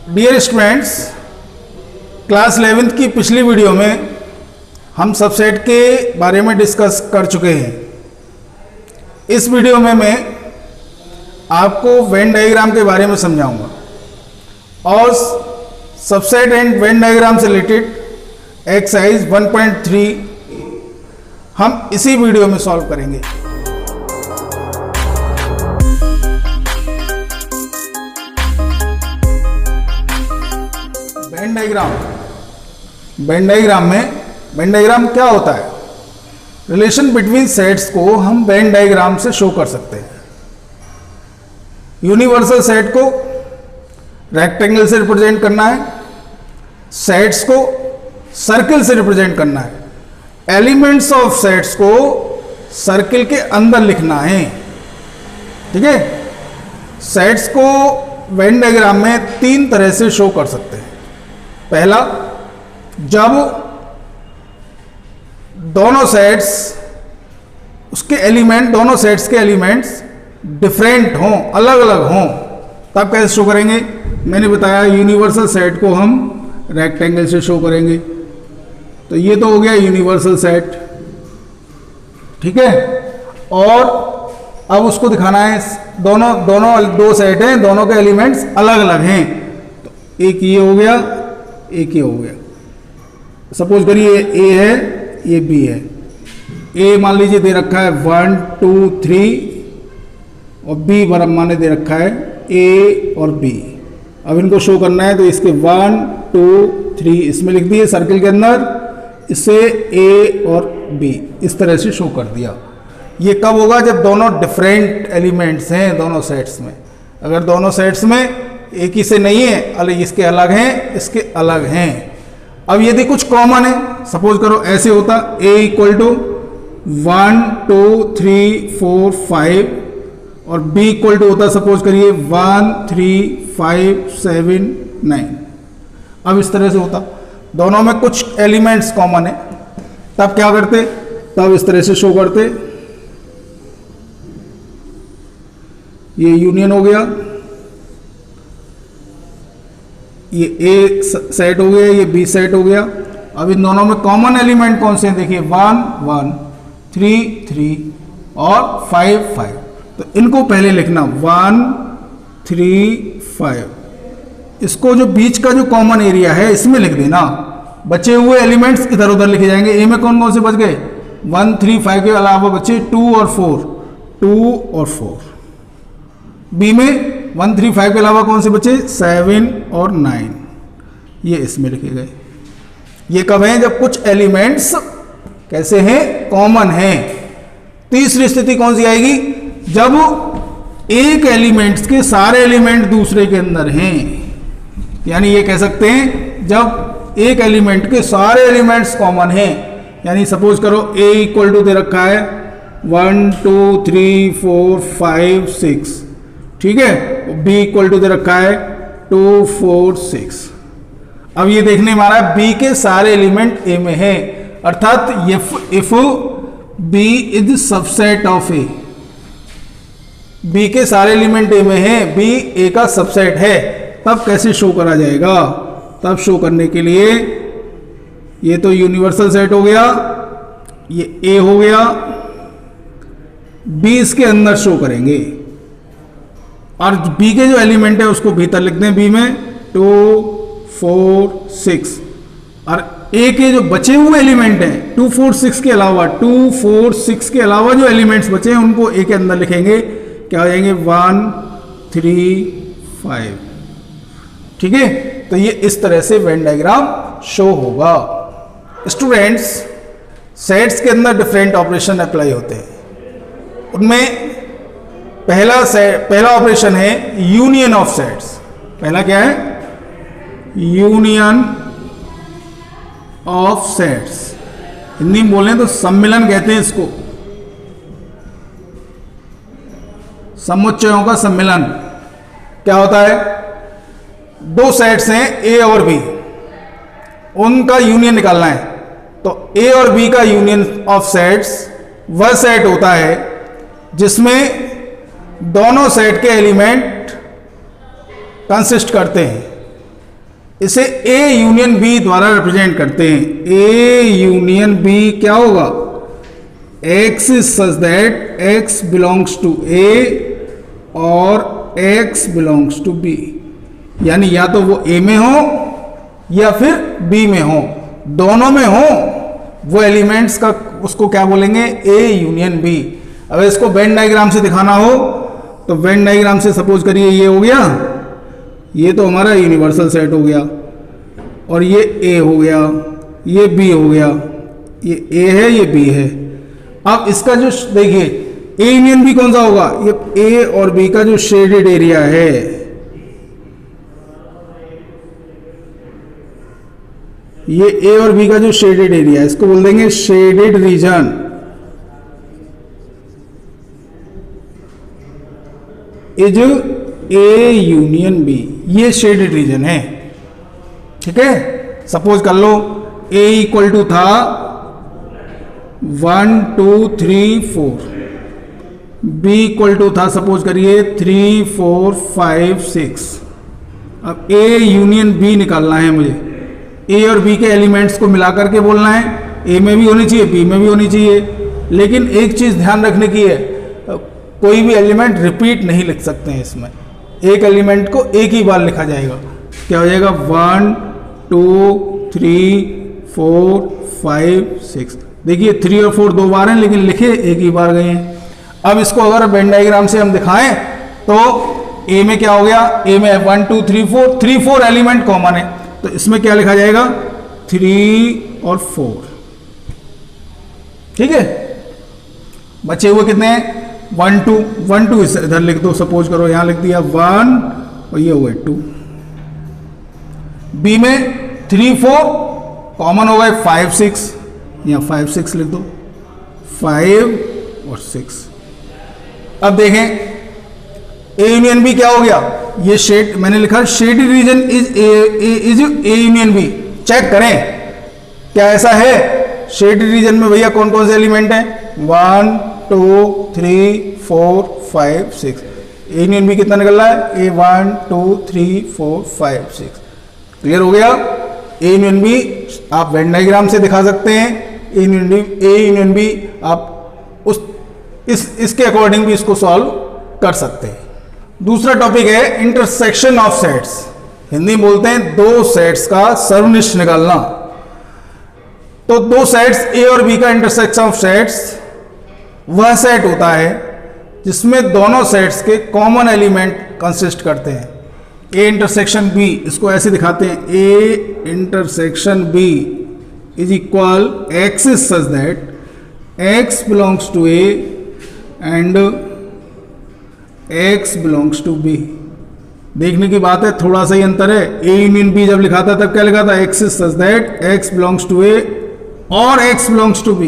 Dear students, class 11th की पिछली video में हम सबसेट के बारे में डिस्कस कर चुके हैं। इस वीडियो में मैं आपको वेन डायग्राम के बारे में समझाऊंगा और सबसेट एंड वेन डायग्राम से रिलेटेड एक्सरसाइज 1.3 हम इसी वीडियो में सॉल्व करेंगे। वेन डायग्राम क्या होता है? रिलेशन बिटवीन सेट्स को हम वेन डायग्राम से शो कर सकते हैं। यूनिवर्सल सेट को रेक्टेंगल से रिप्रेजेंट करना है, सेट्स को सर्किल से रिप्रेजेंट करना है, एलिमेंट्स ऑफ सेट्स को सर्किल के अंदर लिखना है। ठीक है, सेट्स को वेन डायग्राम में 3 तरह से शो कर सकते हैं। पहला, जब दोनों सेट्स के एलिमेंट्स डिफरेंट हों, अलग अलग हों, तब कैसे शो करेंगे? मैंने बताया यूनिवर्सल सेट को हम रेक्टेंगल से शो करेंगे। तो ये तो हो गया यूनिवर्सल सेट। ठीक है, और अब उसको दिखाना है दो सेट हैं, दोनों के एलिमेंट्स अलग अलग हैं। तो एक ये हो गया, एक ये हो गया। सपोज करिए ए है, ये बी है। ए मान लीजिए दे रखा है 1 2 3 और बी बराबर माने दे रखा है ए और बी। अब इनको शो करना है तो इसके 1 2 3 इसमें लिख दिए सर्किल के अंदर, इसे ए और बी इस तरह से शो कर दिया। ये कब होगा? जब दोनों डिफरेंट एलिमेंट्स हैं दोनों सेट्स में। अगर दोनों सेट्स में एक ही से नहीं है, अलग इसके अलग हैं, इसके अलग हैं। अब यदि कुछ कॉमन है, सपोज करो ऐसे होता a इक्वल टू 1 2 3 4 5 और b इक्वल टू होता सपोज करिए 1 3 5 7 9। अब इस तरह से होता, दोनों में कुछ एलिमेंट्स कॉमन है, तब क्या करते? तब इस तरह से शो करते। ये यूनियन हो गया, ये ए सेट हो गया, ये बी सेट हो गया। अब इन दोनों में कॉमन एलिमेंट कौन से हैं? देखिए 1 1 3 3 और 5 5। तो इनको पहले लिखना 1 3 5। इसको जो बीच का जो कॉमन एरिया है इसमें लिख देना। बचे हुए एलिमेंट्स इधर उधर लिखे जाएंगे। ए में कौन कौन से बच गए? 1 3 5 के अलावा बचे 2 और 4। बी में 1 3 5 के अलावा कौन से बचे? 7 और 9। ये इसमें लिखे गए। ये कब है? जब कुछ एलिमेंट्स कैसे हैं? कॉमन हैं। तीसरी स्थिति कौन सी आएगी? जब एक एलिमेंट्स के सारे एलिमेंट दूसरे के अंदर हैं। यानी ये कह सकते हैं जब एक एलिमेंट के सारे एलिमेंट्स कॉमन हैं। यानी सपोज करो a इक्वल टू दे रखा है 1 2 3 4 5 6। ठीक है, b इक्वल टू दे रखा है 2 4 6। अब ये देखने में आ रहा है b के सारे एलिमेंट a में है, अर्थात if b is subset of a। b के सारे एलिमेंट a में है, b a का सबसेट है। तब कैसे शो करा जाएगा? तब शो करने के लिए ये तो यूनिवर्सल सेट हो गया, ये a हो गया, b इसके अंदर शो करेंगे और b के जो एलिमेंट है उसको भीतर लिख दें। b में 2 4 6 और a के जो बचे हुए एलिमेंट हैं 2 4 6 के अलावा 2 4 6 के अलावा जो एलिमेंट्स बचे हैं उनको a के अंदर लिखेंगे। क्या हो जाएंगे? 1 3 5। ठीक है, तो ये इस तरह से वेन डायग्राम शो होगा। स्टूडेंट्स, सेट्स के अंदर डिफरेंट ऑपरेशन अप्लाई होते हैं। उनमें पहला ऑपरेशन है यूनियन ऑफ सेट्स। पहला क्या है? Union of sets. हिंदी में बोलें तो सम्मिलन कहते हैं इसको, समुच्चयों का सम्मिलन। क्या होता है? दो सेट्स हैं ए और बी, उनका यूनियन निकालना है। तो ए और बी का यूनियन ऑफ सेट्स वह सेट होता है जिसमें दोनों सेट के एलिमेंट कंसिस्ट करते हैं। इसे ए यूनियन बी द्वारा रिप्रेजेंट करते हैं। ए यूनियन बी क्या होगा, X is such that x belongs to A और एक्स बिलोंग्स टू बी, यानी या तो वो ए में हो या फिर बी में हो, दोनों में हो वो एलिमेंट्स का उसको क्या बोलेंगे, ए यूनियन बी। अब इसको वेन डायग्राम से दिखाना हो तो वेन डायग्राम से सपोज करिए ये हो गया, ये तो हमारा यूनिवर्सल सेट हो गया, और ये ए हो गया, ये बी हो गया, ये ए है ये बी है। अब इसका जो देखिए ए यूनियन बी कौन सा होगा, ये ए और बी का जो शेडेड एरिया है, ये ए और बी का जो शेडेड एरिया है इसको बोल देंगे shaded region. Is A union B, ये शेडेड रीजन है। ठीक है, सपोज कर लो ए इक्वल टू था 1 2 3 4, बी इक्वल टू था सपोज करिए 3 4 5 6। अब ए यूनियन बी निकालना है मुझे, ए और बी के एलिमेंट्स को मिलाकर के बोलना है, ए में भी होनी चाहिए बी में भी होनी चाहिए, लेकिन एक चीज ध्यान रखने की है, कोई भी एलिमेंट रिपीट नहीं लिख सकते हैं इसमें, एक एलिमेंट को एक ही बार लिखा जाएगा। क्या हो जाएगा 1 2 3 4 5 6। देखिए 3 और 4 दो बार हैं लेकिन लिखे एक ही बार गए हैं। अब इसको अगर वेन डायग्राम से हम दिखाएं तो ए में क्या हो गया, ए में 1 2 3 4, 3 4 एलिमेंट कॉमन है, तो इसमें क्या लिखा जाएगा 3 और 4। ठीक है, बचे हुए कितने हैं 1 2 1 2 इधर लिख दो, सपोज करो यहां लिख दिया 1 और ये हुए 2। बी में 3 4 कॉमन हो गए 5 6, यहां 5 6 लिख दो, 5 और 6। अब देखें ए यूनियन बी क्या हो गया, ये शेड मैंने लिखा shaded region is A union B. Check करें क्या ऐसा है, शेडेड रीजन में भैया कौन कौन से एलिमेंट हैं 1 2 3 4 5 6। ए यूनियन बी कितना निकल रहा है, ए 1 2 3 4 5 6। क्लियर हो गया। ए यूनियन बी आप वेन डायग्राम से दिखा सकते हैं, ए यूनियन बी आप इसके अकॉर्डिंग भी इसको सॉल्व कर सकते हैं। दूसरा टॉपिक है इंटरसेक्शन ऑफ सेट्स, हिंदी में बोलते हैं दो सेट्स का सर्वनिष्ठ निकालना। तो दो सेट्स ए और बी का इंटरसेक्शन ऑफ सेट्स वह सेट होता है जिसमें दोनों सेट्स के कॉमन एलिमेंट कंसिस्ट करते हैं। ए इंटरसेक्शन बी, इसको ऐसे दिखाते हैं, A intersection B is equal x is such that x belongs to A and x belongs to B. देखने की बात है, थोड़ा सा ही अंतर है। ए यूनियन बी जब लिखा था तब क्या लिखा था, X is such that x belongs to A और X belongs to B.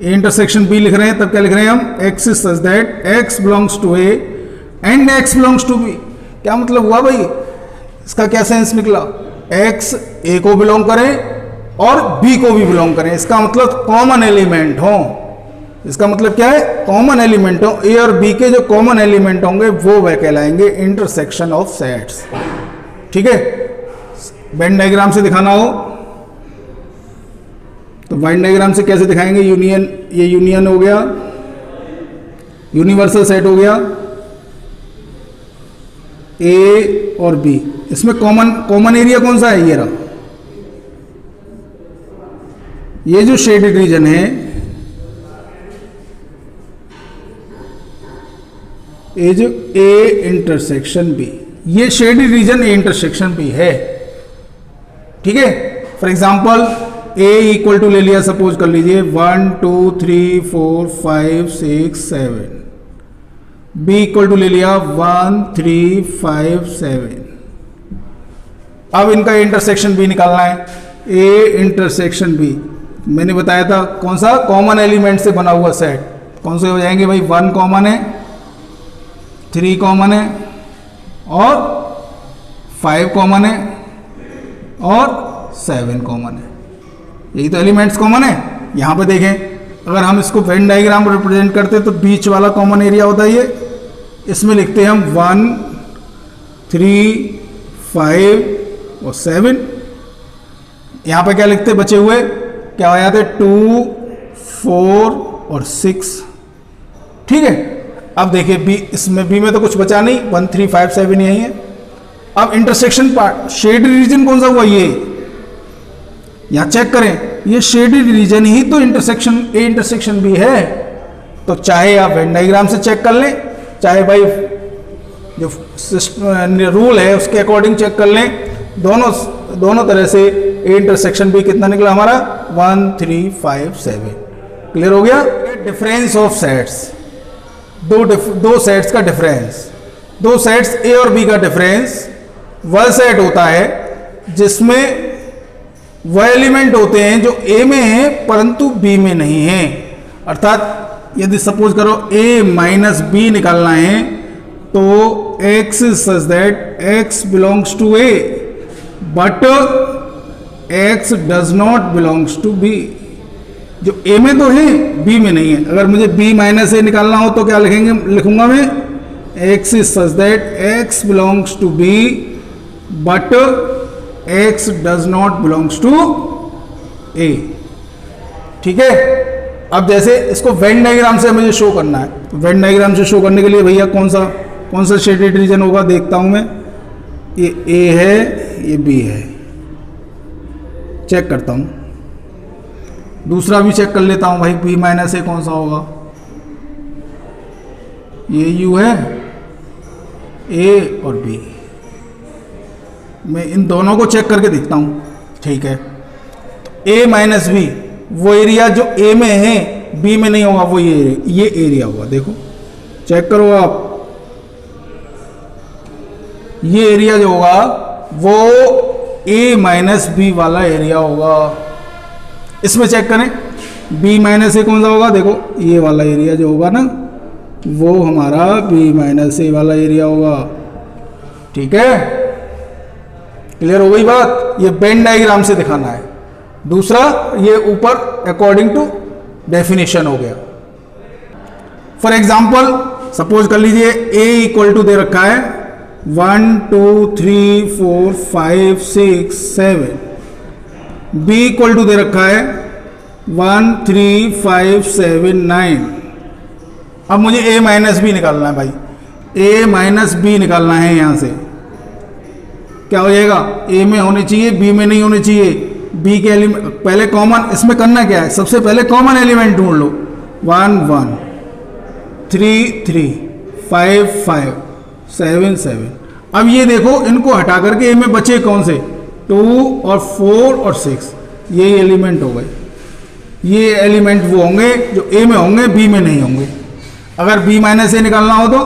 A intersection B लिख रहे हैं तब क्या लिख रहे हैं हम, X is such that x belongs to A and x belongs to B. क्या मतलब हुआ भाई, इसका क्या सेंस निकला, एक्स ए को बिलोंग करे और बी को भी बिलोंग करें, इसका मतलब कॉमन एलिमेंट हो। इसका मतलब क्या है, कॉमन एलिमेंट हो, ए और बी के जो कॉमन एलिमेंट होंगे वो वह कहलाएंगे इंटरसेक्शन ऑफ सेट्स। ठीक है, वेन डायग्राम से दिखाना हो तो वेन डायग्राम से कैसे दिखाएंगे, यूनियन, ये यूनियन हो गया, यूनिवर्सल सेट हो गया ए और बी, इसमें कॉमन एरिया कौन सा है, ये रहा, ये जो शेडेड रीजन है ये जो ए इंटरसेक्शन बी, ये shaded region A intersection B है। ठीक है, for example A equal to ले लिया, सपोज कर लीजिए 1 2 3 4 5 6 7, बी इक्वल टू ले लिया 1 3 5 7। अब इनका इंटरसेक्शन बी निकालना है, ए इंटरसेक्शन बी मैंने बताया था कौन सा, कॉमन एलिमेंट से बना हुआ सेट। कौन से हो जाएंगे भाई, 1 कॉमन है, 3 कॉमन है और 5 कॉमन है और 7 कॉमन है। यही तो एलिमेंट्स कॉमन है। यहां पे देखें, अगर हम इसको वेन डायग्राम रिप्रेजेंट करते तो बीच वाला कॉमन एरिया होता है ये, इसमें लिखते हैं हम 1 3 5 और 7। यहाँ पे क्या लिखते बचे हुए, क्या हो जाते 2, 4 और 6। ठीक है, अब देखिए बी, इसमें बी में तो कुछ बचा नहीं, 1 3 5 7 यही है। अब इंटरसेक्शन पार्ट, शेडेड रीजन कौन सा हुआ, ये यहां चेक करें, ये शेडेड रीजन ही तो इंटरसेक्शन ए इंटरसेक्शन बी है। तो चाहे आप वेन डायग्राम से चेक कर लें, चाहे भाई जो रूल है उसके अकॉर्डिंग चेक कर लें, दोनों तरह से ए इंटरसेक्शन बी कितना निकला हमारा 1 3 5 7। क्लियर हो गया। डिफरेंस ऑफ सेट्स, दो सेट्स का डिफरेंस, दो सेट्स ए और बी का डिफरेंस वह सेट होता है जिसमें वह एलिमेंट होते हैं जो ए में है परंतु बी में नहीं है। अर्थात यदि सपोज करो ए माइनस बी निकालना है तो x such that x belongs to A but x does not belongs to B. जो ए में तो है बी में नहीं है। अगर मुझे b माइनस ए निकालना हो तो क्या लिखूंगा मैं, x such that x belongs to b but x does not belongs to a। ठीक है, अब जैसे इसको वेन डायग्राम से मुझे शो करना है, तो वेन डायग्राम से शो करने के लिए भैया कौन सा शेडेड रीजन होगा देखता हूं मैं। ये a है, ये b है, चेक करता हूं। दूसरा भी चेक कर लेता हूं भाई, b माइनस ए कौन सा होगा, ये u है, a और b। मैं इन दोनों को चेक करके देखता हूं। ठीक है, तो a माइनस बी, वो एरिया जो a में है b में नहीं होगा, वो ये एरिया होगा। देखो चेक करो आप, ये एरिया जो होगा वो a माइनस बी वाला एरिया होगा। इसमें चेक करें b माइनस ए कौन सा होगा, देखो ये वाला एरिया जो होगा ना वो हमारा b माइनस ए वाला एरिया होगा। ठीक है, क्लियर हो गई बात। ये वेन डायग्राम से दिखाना है। दूसरा ये ऊपर अकॉर्डिंग टू डेफिनेशन हो गया। फॉर एग्जाम्पल सपोज कर लीजिए a इक्वल टू दे रखा है 1 2 3 4 5 6 7, b इक्वल टू दे रखा है 1 3 5 7 9। अब मुझे a माइनस बी निकालना है भाई, a माइनस बी निकालना है। यहां से क्या हो जाएगा, a में होने चाहिए b में नहीं होने चाहिए। b के एलिमेंट पहले कॉमन, इसमें करना क्या है, सबसे पहले कॉमन एलिमेंट ढूंढ लो। 1 1 3 3 5 5 7 7। अब ये देखो इनको हटा करके a में बचे कौन से, 2 और 4 और 6, ये एलिमेंट हो गए। ये एलिमेंट वो होंगे जो a में होंगे, b में नहीं होंगे। अगर b माइनस ए निकालना हो तो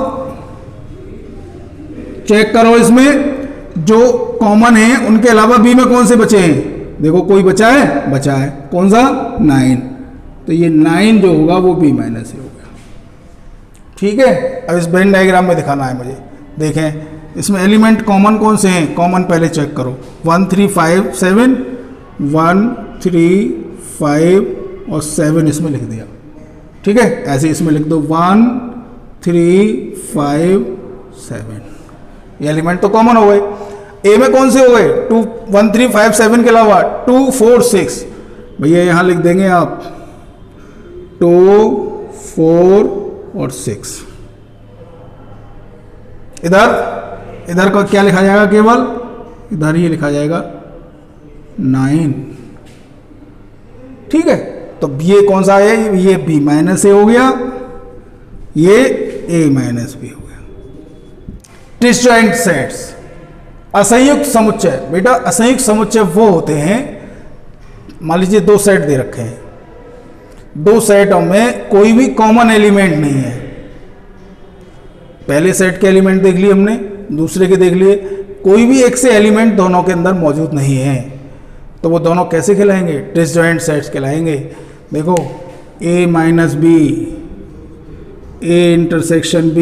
चेक करो, इसमें जो कॉमन है उनके अलावा b में कौन से बचे हैं, देखो कोई बचा है, कौन सा 9। तो ये 9 जो होगा वो b माइनस ए होगा। ठीक है, अब इस वेन डायग्राम में दिखाना है मुझे। देखें इसमें एलिमेंट कॉमन कौन से हैं, कॉमन पहले चेक करो। 1 3 5 7, 1 3 5 और 7 इसमें लिख दिया। ठीक है, ऐसे इसमें लिख दो 1 3 5 7। ये एलिमेंट तो कॉमन हो गए। ए में कौन से हो गए, 2 1 3 5 7 के अलावा 2 4 6। भैया यहां लिख देंगे आप 2 4 और 6। इधर का क्या लिखा जाएगा, केवल इधर ही लिखा जाएगा 9। ठीक है, तो ये कौन सा है, ये b माइनस ए हो गया, ये a माइनस बी हो गया। डिसजॉइंट सेट्स, असंयुक्त समुच्चय। बेटा असंयुक्त समुच्चय वो होते हैं, मान लीजिए दो सेट दे रखे हैं, दो सेटों में कोई भी कॉमन एलिमेंट नहीं है। पहले सेट के एलिमेंट देख लिए हमने, दूसरे के देख लिए, कोई भी एक से एलिमेंट दोनों के अंदर मौजूद नहीं है, तो वो दोनों कैसे कहलाएंगे, डिसजॉइंट सेट्स कहलाएंगे। देखो a minus B, a intersection b,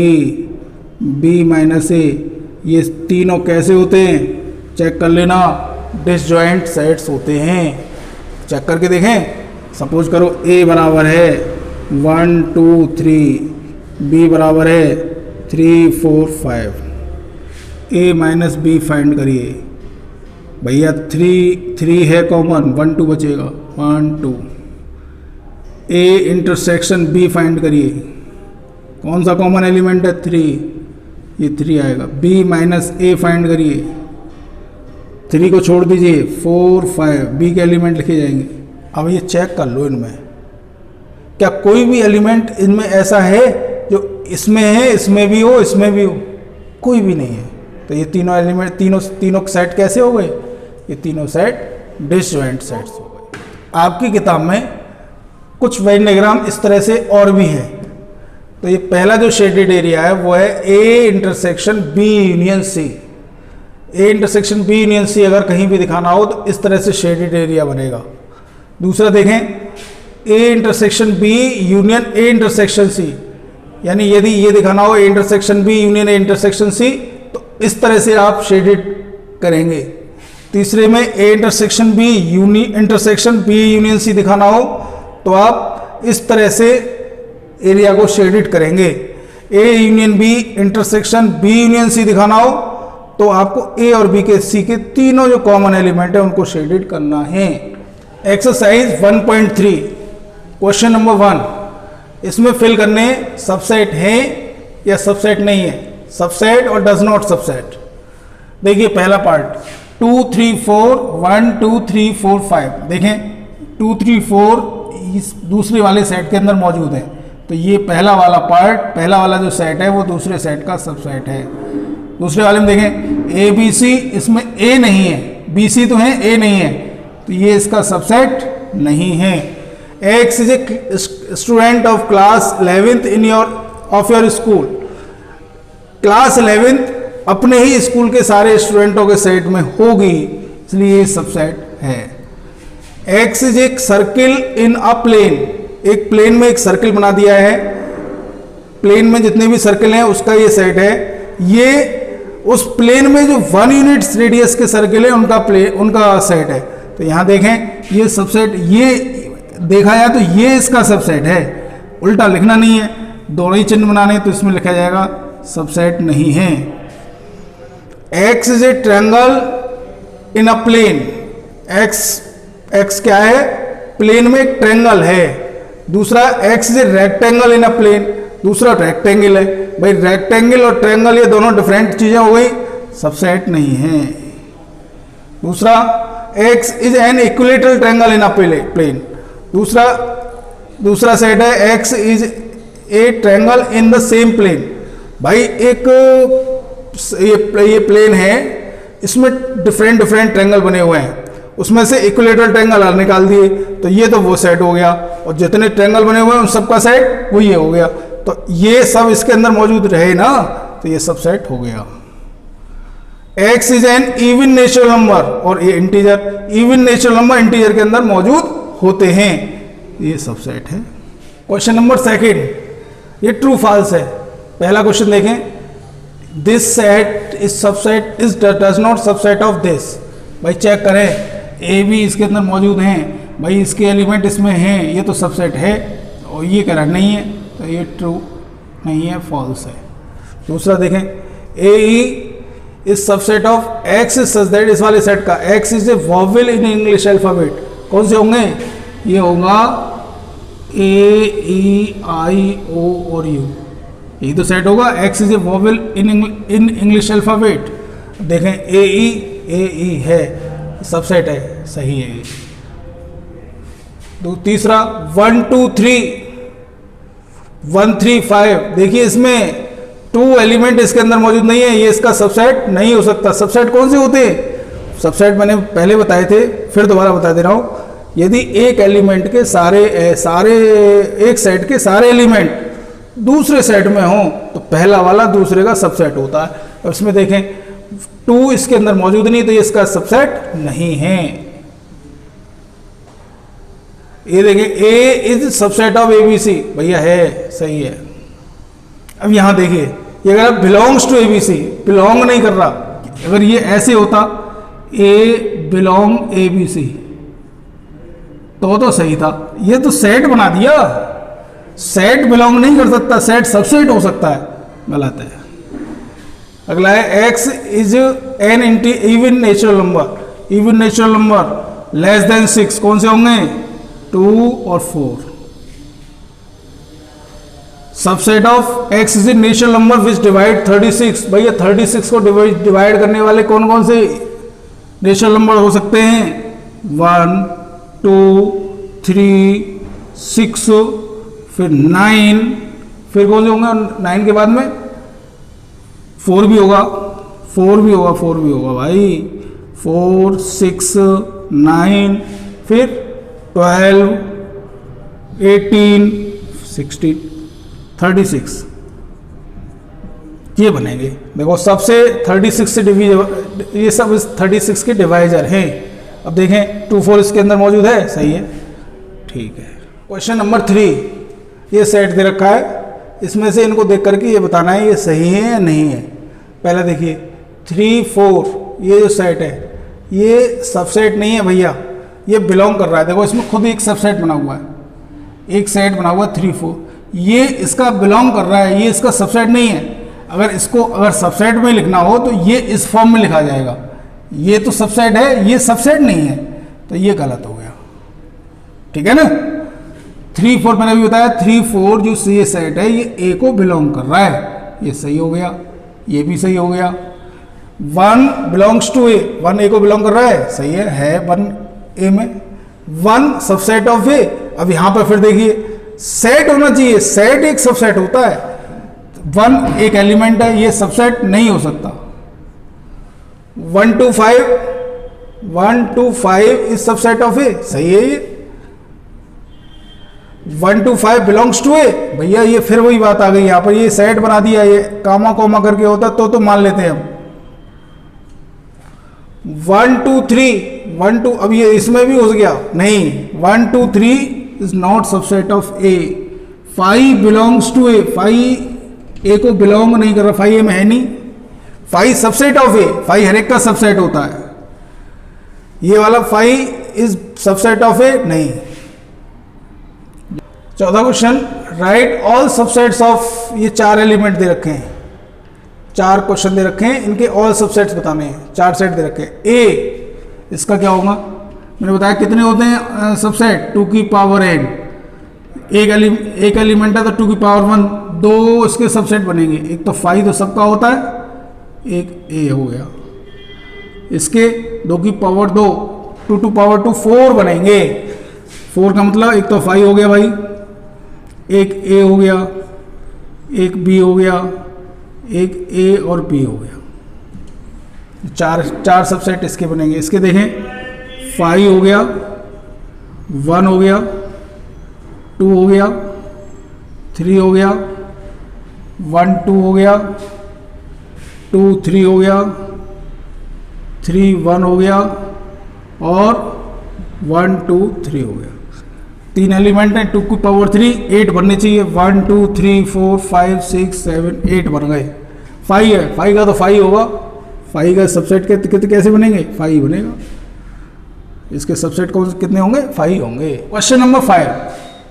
b minus a, ये तीनों कैसे होते हैं चेक कर लेना, डिसजॉइंट सेट्स होते हैं। चेक करके देखें, सपोज करो a बराबर है 1 2 3, b बराबर है 3 4 5, a माइनस बी फाइंड करिए। भैया 3 है कॉमन, 1 2 बचेगा, 1 2। ए इंटरसेक्शन बी फाइंड करिए, कौन सा कॉमन एलिमेंट है? 3, ये 3 आएगा। बी माइनस ए फाइंड करिए, 3 को छोड़ दीजिए, 4 5 बी के एलिमेंट लिखे जाएंगे। अब ये चेक कर लो इनमें क्या कोई भी एलिमेंट इनमें ऐसा है जो इसमें है, इसमें भी हो, इसमें भी हो, कोई भी नहीं है। तो ये तीनों एलिमेंट, तीनों सेट कैसे हो गए? ये तीनों सेट डिसजॉइंट सेट्स हो गए। आपकी किताब में कुछ वेन डायग्राम इस तरह से और भी है। तो ये पहला जो शेडेड एरिया है वो है A intersection B union C. A intersection B union C अगर कहीं भी दिखाना हो तो इस तरह से शेडेड एरिया बनेगा। दूसरा देखें, A intersection B union A intersection C, यानी यदि ये दिखाना हो A intersection B union A intersection C तो इस तरह से आप शेडेड करेंगे। तीसरे में A intersection B intersection B union C दिखाना हो तो आप इस तरह से एरिया को शेडेड करेंगे। A union B intersection B union C दिखाना हो तो आपको ए और बी के सी के तीनों जो कॉमन एलिमेंट है उनको शेडेड करना है। एक्सरसाइज 1.3 क्वेश्चन नंबर 1, इसमें फिल करने सबसेट है या सबसेट नहीं है, सबसेट और डज नॉट सबसेट। देखिए पहला पार्ट 2 3 4 1 2 3 4 5, देखें 2 3 4 इस दूसरे वाले सेट के अंदर मौजूद है। तो ये पहला वाला पार्ट, पहला वाला जो सेट है वो दूसरे सेट का सबसेट है। दूसरे वाले में देखें ए बी सी, इसमें ए नहीं है, बी सी तो है, ए नहीं है, तो ये इसका सबसेट नहीं है। X is a student of class 11th in your school. Class 11th अपने ही स्कूल के सारे स्टूडेंटों के सेट में होगी, इसलिए ये सबसेट है। एक्स इज एक सर्किल इन अ प्लेन, एक प्लेन में एक सर्किल बना दिया है, प्लेन में जितने भी सर्किल हैं उसका ये सेट है। ये उस प्लेन में जो 1 यूनिट रेडियस के सर्किल है उनका सेट है। तो यहाँ देखें ये सबसेट, ये देखा जाए तो ये इसका सबसेट है, उल्टा लिखना नहीं है, दोनों ही चिन्ह बनाने तो इसमें लिखा जाएगा सबसेट नहीं है। X is a triangle in a plane, x क्या है? प्लेन में एक ट्रायंगल है। दूसरा x is a rectangle in a plane, दूसरा रेक्टेंगल है। भाई रेक्टेंगल और ट्रायंगल ये दोनों डिफरेंट चीजें हो गई, सबसेट नहीं है। दूसरा x is an equilateral triangle in a plane, दूसरा सेट है x is a triangle in the same plane. भाई एक ये प्लेन है, इसमें डिफरेंट ट्रायंगल बने हुए हैं, उसमें से इक्विलेटरल ट्रायंगल निकाल दिए तो ये तो वो सेट हो गया, और जितने ट्रायंगल बने हुए हैं उन सबका सेट वो ये हो गया। तो ये सब इसके अंदर मौजूद रहे ना, तो ये सब सेट हो गया। X is N even natural number, और ये integer, even natural number integer के अंदर मौजूद होते हैं, ये सब सेट है। क्वेश्चन नंबर 2, ये ट्रू फॉल्स है। पहला क्वेश्चन देखें, this set is subset is does not subset of this. भाई चेक करें, ए बी इसके अंदर मौजूद हैं, भाई इसके एलिमेंट इसमें हैं, ये तो सबसेट है, और ये कह रहा नहीं है, तो ये ट्रू नहीं है, फॉल्स है। दूसरा देखें, A E is subset of X is such that, इस वाले सेट का X is a vowel in English alphabet, कौन से होंगे? ये होगा ए ई आई ओ और यू, यही तो सेट होगा। X is a vowel in English alphabet, देखें ए ई है, सबसेट है, सही है। तीसरा 1 2 3 1 3 5, देखिए इसमें 2 एलिमेंट इसके अंदर मौजूद नहीं है, ये इसका सबसेट नहीं हो सकता। सबसेट कौन से होते हैं? सबसेट मैंने पहले बताए थे, फिर दोबारा बता दे रहा हूं। यदि एक एलिमेंट के सारे एक सेट के सारे एलिमेंट दूसरे सेट में हो तो पहला वाला दूसरे का सबसेट होता है। और इसमें देखें 2 इसके अंदर मौजूद नहीं, तो ये इसका सबसेट नहीं है। ये देखें, A is subset of A B C, भैया है, सही है। अब यहां देखिए, ये अगर belongs to A B C, belong नहीं कर रहा, अगर ये ऐसे होता ए बिलोंग ए बी सी तो सही था, ये तो सेट बना दिया। सेट बिलोंग नहीं कर सकता, सेट सबसेट हो सकता है, गलत है। अगला है x is N even natural number, even natural number less than 6 कौन से होंगे? 2 और 4। Subset of x is a natural number which divide 36। भैया 36 को डिवाइड करने वाले कौन कौन से नेचुरल नंबर हो सकते हैं? 1 2 3 6 फिर 9, फिर कौन से होंगे 9 के बाद में? 4 भी होगा, 4 भी होगा, 4 भी होगा भाई। 4 6 9 फिर 12 18 16 36 ये बनेंगे। देखो सबसे 36 से डिवीजन, ये सब इस 36 के डिवाइजर हैं। अब देखें 2 4 इसके अंदर मौजूद है, सही है, ठीक है। क्वेश्चन नंबर 3, ये सेट दे रखा है, इसमें से इनको देख करके ये बताना है ये सही है या नहीं है। पहला देखिए 3 4, ये जो सेट है ये सबसेट नहीं है भैया, ये बिलोंग कर रहा है। देखो इसमें खुद एक सबसेट बना हुआ है, एक सेट बना हुआ है 3 4, ये इसका बिलोंग कर रहा है, ये इसका सबसेट नहीं है। अगर इसको अगर सबसेट में लिखना हो तो ये इस फॉर्म में लिखा जाएगा, ये तो सबसेट है, ये सबसेट नहीं है, तो ये गलत हो गया, ठीक है ना। 3 4 मैंने अभी बताया, 3 4 जो ये सेट है ये ए को बिलोंग कर रहा है, ये सही हो गया, ये भी सही हो गया। 1 बिलोंग्स टू ए, 1 ए को बिलोंग कर रहा है, सही है 1 ए में। 1 सबसेट ऑफ ए, अब यहां पर फिर देखिए सेट होना चाहिए, सेट एक सबसेट होता है, 1 एक एलिमेंट है, ये सबसेट नहीं हो सकता। 1 2 5 इज सबसेट ऑफ ए, सही है ये। 1 2 5 बिलोंग्स टू ए, भैया ये फिर वही बात आ गई, यहां पर ये सेट बना दिया, ये कामा कोमा करके होता तो मान लेते हैं हम। 1 2 3 1 2, अब ये इसमें भी हो गया नहीं, 1 2 3 is not subset of A. 5 belongs to A, 5 A को बिलोंग नहीं कर रहा, 5 ए में है नहीं। 5 सबसेट ऑफ ए, 5 हर एक का सबसेट होता है, ये वाला 5 इज सबसेट ऑफ ए नहीं। 14 question, right all subsets of, ये 4 एलिमेंट दे रखे हैं, 4 क्वेश्चन दे रखे हैं, इनके ऑल सबसेट्स बताने हैं, 4 सेट दे रखे हैं। ए, इसका क्या होगा? मैंने बताया कितने होते हैं सबसेट, 2 की पावर n, एक एलिमेंट है तो 2 की पावर 1, 2 इसके सबसेट बनेंगे, एक तो 5 तो सबका होता है, एक ए हो गया, इसके 2 की पावर 2, 2 टू पावर 2 4 बनेंगे। 4 का मतलब एक तो 5 हो गया भाई, एक ए हो गया, एक बी हो गया, एक ए और बी हो गया, 4 सबसेट इसके बनेंगे। इसके देखें 5 हो गया, 1 हो गया, 2 हो गया, 3 हो गया, 1 2 हो गया, 2 3 हो गया, 3 1 हो गया और 1 2 3 हो गया। 3 एलिमेंट हैं, 2 की पावर 3, 8 बनने चाहिए। 1 2 3 4 5 6 7 8 बन गए। 5 है, 5 का तो 5 होगा, 5 का सबसेट कितने कैसे बनेंगे? 5 बनेगा, इसके सबसेट कौन कितने होंगे? 5 होंगे। Question number 5,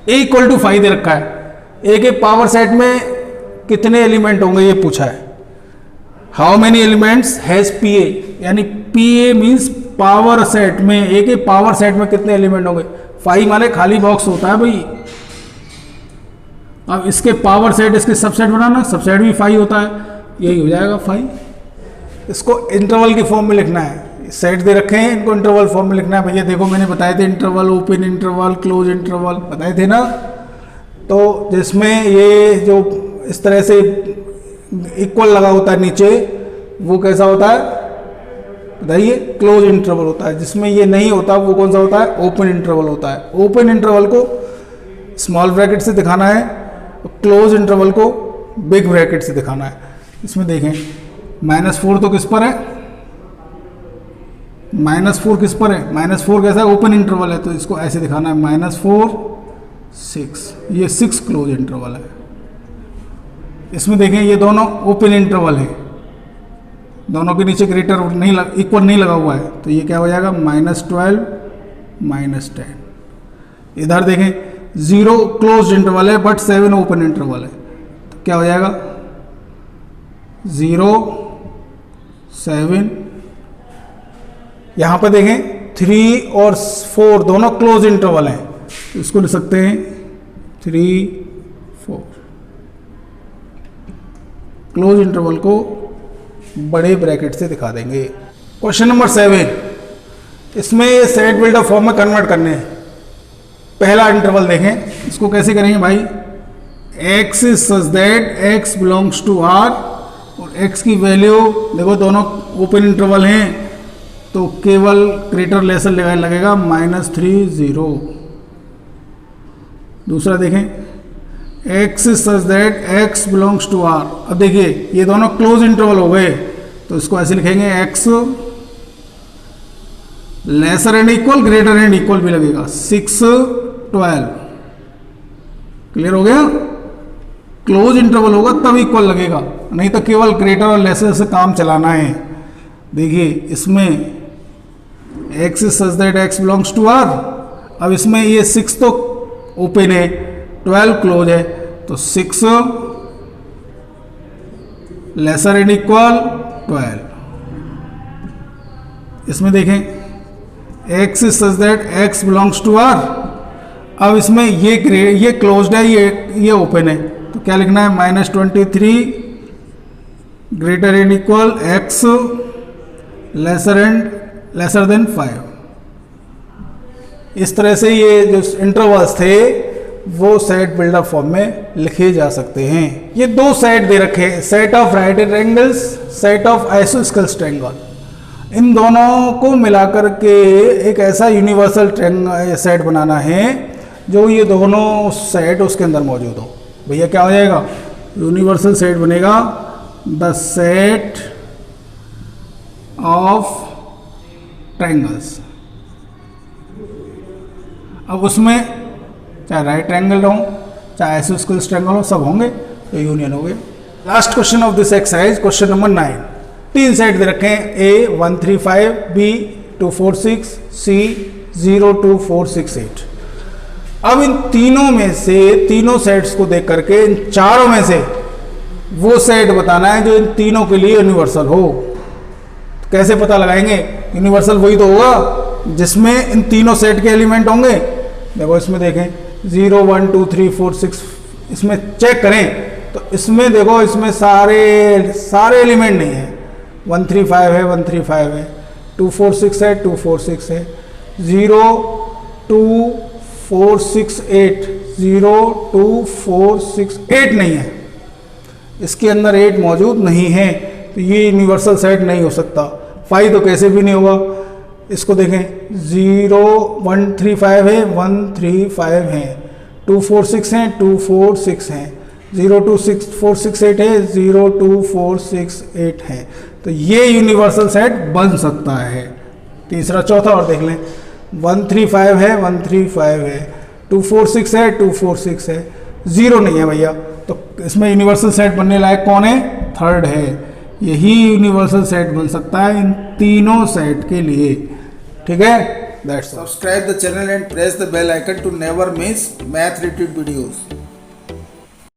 A equal to 5 दे रखा है, ए के पावर सेट में कितने एलिमेंट होंगे ये पूछा है। How many elements has P A, यानी P A means power set में, ए के पावर सेट में कितने एलिमेंट होंगे? 5 माने खाली बॉक्स होता है भाई। अब इसके पावर सेट, इसके सबसेट बनाना, सबसेट भी 5 होता है, यही हो जाएगा 5। इसको इंटरवल की फॉर्म में लिखना है, सेट दे रखे हैं, इनको इंटरवल फॉर्म में लिखना है। भैया देखो मैंने बताए थे interval, open interval, close interval बताए थे ना। तो जिसमें ये जो इस तरह से इक्वल लगा होता है नीचे, वो कैसा होता है बताइए? क्लोज इंटरवल होता है। जिसमें ये नहीं होता वो कौन सा होता है? ओपन इंटरवल होता है। ओपन इंटरवल को स्मॉल ब्रैकेट से दिखाना है, क्लोज इंटरवल को बिग ब्रैकेट से दिखाना है। इसमें देखें -4 तो किस पर है? -4 किस पर है? -4 कैसा है? ओपन इंटरवल है, तो इसको ऐसे दिखाना है -4 6, ये 6 क्लोज इंटरवल है। इसमें देखें ये दोनों ओपन इंटरवल है, दोनों के नीचे ग्रेटर नहीं इक्वल नहीं लगा हुआ है, तो ये क्या हो जाएगा? -12 -10। इधर देखें 0 क्लोज इंटरवल है बट 7 ओपन इंटरवल है, तो क्या हो जाएगा? 0 7 यहाँ पर देखें 3 और 4 दोनों क्लोज इंटरवल हैं, तो इसको लिख सकते हैं 3 4। क्लोज इंटरवल को बड़े ब्रैकेट से दिखा देंगे। क्वेश्चन नंबर 7, इसमें ये सेट बिल्डर फॉर्म में कन्वर्ट करने हैं। पहला इंटरवल देखें, इसको कैसे करेंगे भाई, x is such that x belongs to R, और x की वैल्यू देखो दोनों ओपन इंटरवल हैं, तो केवल ग्रेटर लेसर लगेगा -3 0। दूसरा देखें, x is such that x belongs to R। अब देखिए ये दोनों क्लोज इंटरवल हो गए, तो इसको ऐसे लिखेंगे x lesser and equal, greater and equal भी लगेगा 6 12। क्लियर हो गया? क्लोज इंटरवल होगा तब इक्वल लगेगा, नहीं तो केवल ग्रेटर और लेसर से काम चलाना है। देखिए इसमें x is such that x belongs to R, अब इसमें ये 6 तो ओपन है, 12 क्लोज है, तो 6 लेसर एंड इक्वल 12। इसमें देखें x is such that x belongs to R, अब इसमें ये क्लोज्ड है, ये ओपन है, तो क्या लिखना है -23 greater and equal x lesser than 5। इस तरह से ये जो इंटरवल्स थे वो सेट बिल्डर फॉर्म में लिखे जा सकते हैं। ये दो सेट दे रखे हैं, set of right angles, set of isosceles triangle. इन दोनों को मिलाकर के एक ऐसा यूनिवर्सल सेट बनाना है जो ये दोनों सेट उसके अंदर मौजूद हो। भैया क्या हो जाएगा, यूनिवर्सल सेट बनेगा द सेट ऑफ ट्रायंगल्स। अब उसमें चाहे राइट ट्रायंगल हो चाहे आइसोस्केल्स ट्रायंगल हो, सब होंगे, तो यूनियन हो गए। Last question of this exercise, question number 9। 3 set दे रखे हैं, A 1 3 5, B 2 4 6, C 0 2 4 6 8। अब इन तीनों में से, तीनों सेट्स को देख करके इन चारों में से वो सेट बताना है जो इन तीनों के लिए यूनिवर्सल हो। तो कैसे पता लगाएंगे, यूनिवर्सल वही तो होगा जिसमें इन तीनों सेट के एलिमेंट होंगे। देखो इसमें देखें 0 1 2 3 4 6, इसमें चेक करें तो इसमें देखो इसमें सारे एलिमेंट नहीं है। 1 3 5 है, 1 3 5 है, 2 4 6 है, 2 4 6 है, 0 2 4 6 8, 0 2 4 6 8 नहीं है, इसके अंदर 8 मौजूद नहीं है, तो ये यूनिवर्सल सेट नहीं हो सकता। 5 तो कैसे भी नहीं होगा। इसको देखें 0 1 3 5 है, 1 3 5 है, 2 4 6 हैं, 2 4 6 हैं, 0 2 6 4 6 8 है, 0 2 4 6 8 है, तो ये यूनिवर्सल सेट बन सकता है। तीसरा चौथा और देख लें, 1 3 5 है, 1 3 5 है, 2 4 6 है, 2 4 6 है, 0 नहीं है भैया, तो इसमें यूनिवर्सल सेट बनने लायक कौन है, थर्ड है। यही यूनिवर्सल सेट बन सकता है इन तीनों सेट के लिए। ठीक है, that's all. Subscribe the channel and press the bell icon to never miss math related videos.